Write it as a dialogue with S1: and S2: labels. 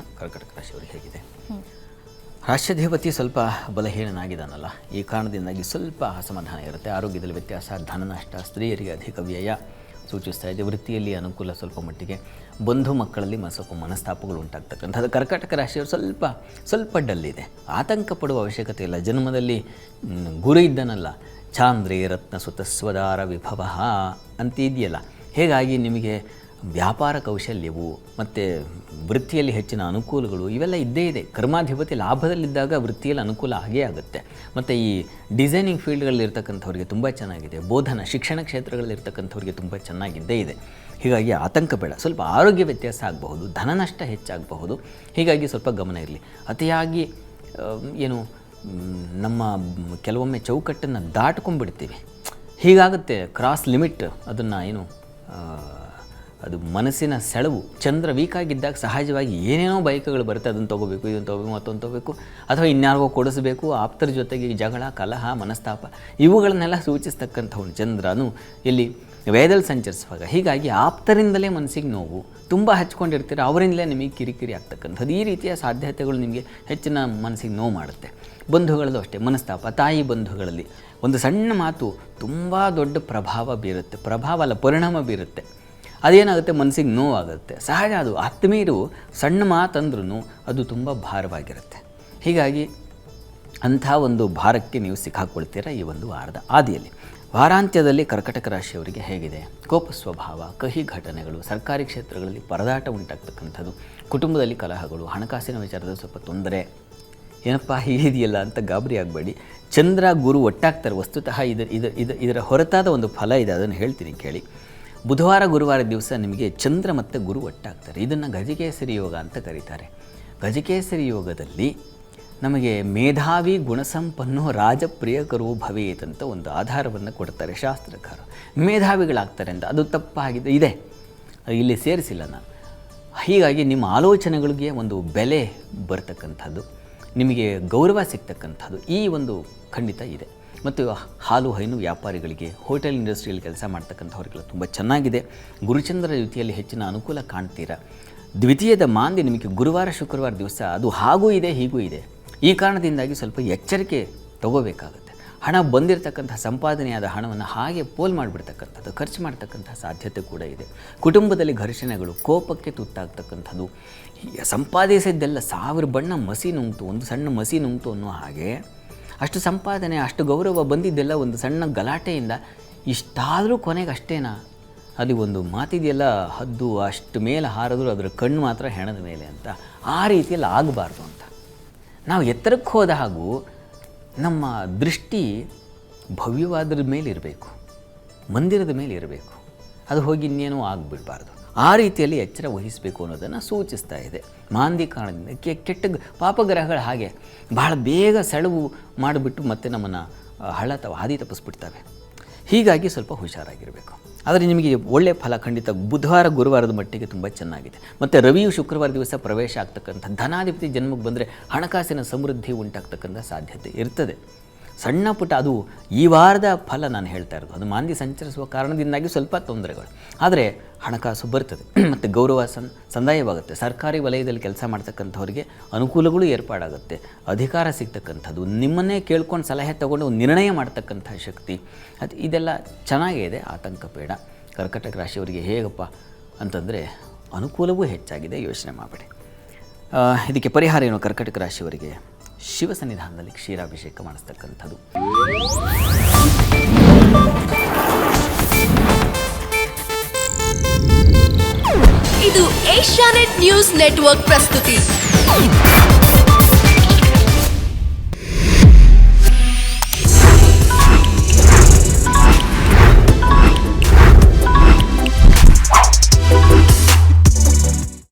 S1: ನೋಡೋಣ ಕರ್ಕಟಕ ರಾಶಿಯವರಿಗೆ ಹೇಗಿದೆ. ರಾಷ್ಟ್ರದೇವತೆ ಸ್ವಲ್ಪ ಬಲಹೀನನಾಗಿದ್ದಾನಲ್ಲ, ಈ ಕಾರಣದಿಂದಾಗಿ ಸ್ವಲ್ಪ ಅಸಮಾಧಾನ ಇರುತ್ತೆ. ಆರೋಗ್ಯದಲ್ಲಿ ವ್ಯತ್ಯಾಸ, ಧನ ನಷ್ಟ, ಸ್ತ್ರೀಯರಿಗೆ ಅಧಿಕ ವ್ಯಯ ಸೂಚಿಸ್ತಾ ಇದೆ. ವೃತ್ತಿಯಲ್ಲಿ ಅನುಕೂಲ ಸ್ವಲ್ಪ ಮಟ್ಟಿಗೆ, ಬಂಧು ಮಕ್ಕಳಲ್ಲಿ ಸ್ವಲ್ಪ ಮನಸ್ತಾಪಗಳು ಉಂಟಾಗ್ತಕ್ಕಂಥದ್ದು. ಕರ್ಕಾಟಕ ರಾಶಿಯವರು ಸ್ವಲ್ಪ ಡಲ್ಲಿದೆ. ಆತಂಕ ಪಡುವ ಅವಶ್ಯಕತೆ ಇಲ್ಲ. ಜನ್ಮದಲ್ಲಿ ಗುರು ಇದ್ದನಲ್ಲ, ಚಾಂದ್ರೇ ರತ್ನ ಸುತ ಸ್ವದಾರ ವಿಭವ ಅಂತಿದೆಯಲ್ಲ, ಹೀಗಾಗಿ ನಿಮಗೆ ವ್ಯಾಪಾರ ಕೌಶಲ್ಯವು ಮತ್ತು ವೃತ್ತಿಯಲ್ಲಿ ಹೆಚ್ಚಿನ ಅನುಕೂಲಗಳು ಇವೆಲ್ಲ ಇದ್ದೇ ಇದೆ. ಕರ್ಮಾಧಿಪತಿ ಲಾಭದಲ್ಲಿದ್ದಾಗ ವೃತ್ತಿಯಲ್ಲಿ ಅನುಕೂಲ ಆಗೇ ಆಗುತ್ತೆ. ಮತ್ತು ಈ ಡಿಸೈನಿಂಗ್ ಫೀಲ್ಡ್ಗಳಲ್ಲಿರ್ತಕ್ಕಂಥವ್ರಿಗೆ ತುಂಬ ಚೆನ್ನಾಗಿದೆ. ಬೋಧನಾ ಶಿಕ್ಷಣ ಕ್ಷೇತ್ರಗಳಲ್ಲಿರ್ತಕ್ಕಂಥವ್ರಿಗೆ ತುಂಬ ಚೆನ್ನಾಗಿದ್ದೇ ಇದೆ. ಹೀಗಾಗಿ ಆತಂಕ ಬೇಡ. ಸ್ವಲ್ಪ ಆರೋಗ್ಯ ವ್ಯತ್ಯಾಸ ಆಗಬಹುದು, ಧನ ನಷ್ಟ ಹೆಚ್ಚಾಗಬಹುದು. ಹೀಗಾಗಿ ಸ್ವಲ್ಪ ಗಮನ ಇರಲಿ. ಅತಿಯಾಗಿ ನಮ್ಮ ಕೆಲವೊಮ್ಮೆ ಚೌಕಟ್ಟನ್ನು ದಾಟ್ಕೊಂಡ್ಬಿಡ್ತೀವಿ. ಹೀಗಾಗುತ್ತೆ, ಕ್ರಾಸ್ ಲಿಮಿಟ್. ಅದನ್ನು ಅದು ಮನಸ್ಸಿನ ಸೆಳವು. ಚಂದ್ರ ವೀಕಾಗಿದ್ದಾಗ ಸಹಜವಾಗಿ ಏನೇನೋ ಬೈಕ್ಗಳು ಬರುತ್ತೆ. ಅದನ್ನು ತೊಗೋಬೇಕು, ಇದನ್ನು ತೊಗೋಬೇಕು, ಮತ್ತೊಂದು ತೊಗೋಬೇಕು, ಅಥವಾ ಇನ್ಯಾರಿಗೋ ಕೊಡಿಸಬೇಕು. ಆಪ್ತರ ಜೊತೆಗೆ ಜಗಳ, ಕಲಹ, ಮನಸ್ತಾಪ ಇವುಗಳನ್ನೆಲ್ಲ ಸೂಚಿಸ್ತಕ್ಕಂಥವನು ಚಂದ್ರನು ಇಲ್ಲಿ ವೇದದಲ್ಲಿ ಸಂಚರಿಸುವಾಗ. ಹೀಗಾಗಿ ಆಪ್ತರಿಂದಲೇ ಮನಸ್ಸಿಗೆ ನೋವು, ತುಂಬ ಹಚ್ಕೊಂಡಿರ್ತೀರ, ಅವರಿಂದಲೇ ನಿಮಗೆ ಕಿರಿಕಿರಿ ಆಗ್ತಕ್ಕಂಥದ್ದು. ಈ ರೀತಿಯ ಸಾಧ್ಯತೆಗಳು ನಿಮಗೆ ಹೆಚ್ಚಿನ ಮನಸ್ಸಿಗೆ ನೋವು ಮಾಡುತ್ತೆ. ಬಂಧುಗಳಲ್ಲೂ ಅಷ್ಟೇ ಮನಸ್ತಾಪ. ತಾಯಿ ಬಂಧುಗಳಲ್ಲಿ ಒಂದು ಸಣ್ಣ ಮಾತು ತುಂಬ ದೊಡ್ಡ ಪ್ರಭಾವ ಬೀರುತ್ತೆ. ಪರಿಣಾಮ ಬೀರುತ್ತೆ. ಅದೇನಾಗುತ್ತೆ, ಮನಸ್ಸಿಗೆ ನೋವಾಗುತ್ತೆ. ಸಹಜ. ಅದು ಆತ್ಮೀಯರು ಸಣ್ಣ ಮಾತಂದ್ರೂ ಅದು ತುಂಬ ಭಾರವಾಗಿರುತ್ತೆ. ಹೀಗಾಗಿ ಅಂಥ ಒಂದು ಭಾರಕ್ಕೆ ನೀವು ಸಿಕ್ಕಾಕೊಳ್ತೀರ ಈ ಒಂದು ವಾರದ ಆದಿಯಲ್ಲಿ. ವಾರಾಂತ್ಯದಲ್ಲಿ ಕರ್ಕಟಕ ರಾಶಿಯವರಿಗೆ ಹೇಗಿದೆ? ಕೋಪ ಸ್ವಭಾವ, ಕಹಿ ಘಟನೆಗಳು, ಸರ್ಕಾರಿ ಕ್ಷೇತ್ರಗಳಲ್ಲಿ ಪರದಾಟ ಉಂಟಾಗ್ತಕ್ಕಂಥದ್ದು, ಕುಟುಂಬದಲ್ಲಿ ಕಲಹಗಳು, ಹಣಕಾಸಿನ ವಿಚಾರದಲ್ಲಿ ಸ್ವಲ್ಪ ತೊಂದರೆ. ಏನಪ್ಪ ಹೀಗಿದೆಯಲ್ಲ ಅಂತ ಗಾಬರಿ ಆಗಬೇಡಿ. ಚಂದ್ರ ಗುರು ಒಟ್ಟಾಗ್ತಾರೆ. ವಸ್ತುತಃ ಇದರ ಹೊರತಾದ ಒಂದು ಫಲ ಇದೆ, ಅದನ್ನು ಹೇಳ್ತೀನಿ ಕೇಳಿ. ಬುಧವಾರ ಗುರುವಾರ ದಿವಸ ನಿಮಗೆ ಚಂದ್ರ ಮತ್ತು ಗುರು ಒಟ್ಟಾಗ್ತಾರೆ. ಇದನ್ನು ಗಜಕೇಸರಿ ಯೋಗ ಅಂತ ಕರೀತಾರೆ. ಗಜಕೇಸರಿ ಯೋಗದಲ್ಲಿ ನಮಗೆ ಮೇಧಾವಿ ಗುಣಸಂಪನ್ನೋ ರಾಜಪ್ರಿಯಕರೋ ಭವೇತ್ ಅಂತ ಒಂದು ಆಧಾರವನ್ನು ಕೊಡ್ತಾರೆ ಶಾಸ್ತ್ರಕಾರರು. ಮೇಧಾವಿಗಳಾಗ್ತಾರೆ ಅಂತ. ಅದು ತಪ್ಪಾಗಿದೆ, ಇದೆ, ಇಲ್ಲಿ ಸೇರಿಸಿಲ್ಲ ನಾನು. ಹೀಗಾಗಿ ನಿಮ್ಮ ಆಲೋಚನೆಗಳಿಗೆ ಒಂದು ಬೆಲೆ ಬರ್ತಕ್ಕಂಥದ್ದು, ನಿಮಗೆ ಗೌರವ ಸಿಗ್ತಕ್ಕಂಥದ್ದು ಈ ಒಂದು ಖಂಡಿತ ಇದೆ. ಮತ್ತು ಹಾಲು ಹೈನು ವ್ಯಾಪಾರಿಗಳಿಗೆ, ಹೋಟೆಲ್ ಇಂಡಸ್ಟ್ರಿಯಲ್ಲಿ ಕೆಲಸ ಮಾಡ್ತಕ್ಕಂಥವ್ರಿಗೆಲ್ಲ ತುಂಬ ಚೆನ್ನಾಗಿದೆ. ಗುರುಚಂದ್ರ ಯುತಿಯಲ್ಲಿ ಹೆಚ್ಚಿನ ಅನುಕೂಲ ಕಾಣ್ತೀರಾ. ದ್ವಿತೀಯದ ಮಾಂದಿ ನಿಮಗೆ ಗುರುವಾರ ಶುಕ್ರವಾರ ದಿವಸ ಅದು ಹಾಗೂ ಇದೆ ಹೀಗೂ ಇದೆ. ಈ ಕಾರಣದಿಂದಾಗಿ ಸ್ವಲ್ಪ ಎಚ್ಚರಿಕೆ ತಗೋಬೇಕಾಗುತ್ತೆ. ಹಣ ಬಂದಿರತಕ್ಕಂಥ ಸಂಪಾದನೆಯಾದ ಹಣವನ್ನು ಹಾಗೆ ಪೋಲ್ ಮಾಡಿಬಿಡ್ತಕ್ಕಂಥದ್ದು, ಖರ್ಚು ಮಾಡ್ತಕ್ಕಂಥ ಸಾಧ್ಯತೆ ಕೂಡ ಇದೆ. ಕುಟುಂಬದಲ್ಲಿ ಘರ್ಷಣೆಗಳು, ಕೋಪಕ್ಕೆ ತುತ್ತಾಗ್ತಕ್ಕಂಥದ್ದು. ಸಂಪಾದಿಸಿದ್ದೆಲ್ಲ 1000 ಬಣ್ಣ ಮಸಿ ನುಂಗ್ತು, ಒಂದು ಸಣ್ಣ ಮಸಿ ನುಂಗ್ತು ಅನ್ನೋ ಹಾಗೆ ಅಷ್ಟು ಸಂಪಾದನೆ, ಅಷ್ಟು ಗೌರವ ಬಂದಿದ್ದೆಲ್ಲ ಒಂದು ಸಣ್ಣ ಗಲಾಟೆಯಿಂದ ಇಷ್ಟಾದರೂ ಕೊನೆಗೆ ಅಷ್ಟೇನಾ? ಅದು ಒಂದು ಮಾತಿದೆಯಲ್ಲ, ಹದ್ದು ಅಷ್ಟು ಮೇಲೆ ಹಾರಿದ್ರು ಅದರ ಕಣ್ಣು ಮಾತ್ರ ಹೆಣದ ಮೇಲೆ ಅಂತ. ಆ ರೀತಿಯಲ್ಲಿ ಆಗಬಾರ್ದು ಅಂತ. ನಾವು ಎತ್ತರಕ್ಕೆ ಹೋದ ಹಾಗೂ ನಮ್ಮ ದೃಷ್ಟಿ ಭವ್ಯವಾದ್ರ ಮೇಲೆ ಇರಬೇಕು, ಮಂದಿರದ ಮೇಲೆ ಇರಬೇಕು. ಅದು ಹೋಗಿ ಇನ್ನೇನೂ ಆಗಿಬಿಡಬಾರ್ದು. ಆ ರೀತಿಯಲ್ಲಿ ಎಚ್ಚರ ವಹಿಸಬೇಕು ಅನ್ನೋದನ್ನು ಸೂಚಿಸ್ತಾ ಇದೆ. ಮಾಂದಿ ಕಾರಣದಿಂದ ಕೆಟ್ಟ ಪಾಪಗ್ರಹಗಳು ಹಾಗೆ ಬಹಳ ಬೇಗ ಸೆಳವು ಮಾಡಿಬಿಟ್ಟು ಮತ್ತೆ ನಮ್ಮನ್ನು ಹಾದಿ ತಪ್ಪಿಸ್ಬಿಡ್ತವೆ. ಹೀಗಾಗಿ ಸ್ವಲ್ಪ ಹುಷಾರಾಗಿರಬೇಕು. ಆದರೆ ನಿಮಗೆ ಒಳ್ಳೆಯ ಫಲ ಖಂಡಿತ ಬುಧವಾರ ಗುರುವಾರದ ಮಟ್ಟಿಗೆ ತುಂಬ ಚೆನ್ನಾಗಿದೆ. ಮತ್ತು ರವಿಯು ಶುಕ್ರವಾರ ದಿವಸ ಪ್ರವೇಶ ಆಗ್ತಕ್ಕಂಥ ಧನಾಧಿಪತಿ ಜನ್ಮಕ್ಕೆ ಬಂದರೆ ಹಣಕಾಸಿನ ಸಮೃದ್ಧಿ ಉಂಟಾಗ್ತಕ್ಕಂಥ ಸಾಧ್ಯತೆ ಇರ್ತದೆ. ಸಣ್ಣ ಪುಟ್ಟ ಅದು ಈ ವಾರದ ಫಲ ನಾನು ಹೇಳ್ತಾ ಇರೋದು. ಅದು ಮಾಂದಿ ಸಂಚರಿಸುವ ಕಾರಣದಿಂದಾಗಿ ಸ್ವಲ್ಪ ತೊಂದರೆಗಳು, ಆದರೆ ಹಣಕಾಸು ಬರ್ತದೆ ಮತ್ತು ಗೌರವ ಸಂದಾಯವಾಗುತ್ತೆ. ಸರ್ಕಾರಿ ವಲಯದಲ್ಲಿ ಕೆಲಸ ಮಾಡ್ತಕ್ಕಂಥವ್ರಿಗೆ ಅನುಕೂಲಗಳು ಏರ್ಪಾಡಾಗುತ್ತೆ. ಅಧಿಕಾರ ಸಿಗ್ತಕ್ಕಂಥದ್ದು, ನಿಮ್ಮನ್ನೇ ಕೇಳ್ಕೊಂಡು ಸಲಹೆ ತೊಗೊಂಡು ನಿರ್ಣಯ ಮಾಡ್ತಕ್ಕಂಥ ಶಕ್ತಿ, ಇದೆಲ್ಲ ಚೆನ್ನಾಗೇ ಇದೆ. ಆತಂಕ ಬೇಡ. ಕರ್ಕಟಕ ರಾಶಿಯವರಿಗೆ ಹೇಗಪ್ಪ ಅಂತಂದರೆ ಅನುಕೂಲವೂ ಹೆಚ್ಚಾಗಿದೆ, ಯೋಚನೆ ಮಾಡಬೇಡಿ. ಇದಕ್ಕೆ ಪರಿಹಾರ ಏನು? ಕರ್ಕಟಕ ರಾಶಿಯವರಿಗೆ ಶಿವ ಸನ್ನಿಧಾನದಲ್ಲಿ ಕ್ಷೀರಾಭಿಷೇಕ ಮಾಡಿಸ್ತಕ್ಕಂಥದ್ದು.
S2: ಇದು ಏಷ್ಯಾನೆಟ್ ನ್ಯೂಸ್ ನೆಟ್ವರ್ಕ್ ಪ್ರಸ್ತುತಿ.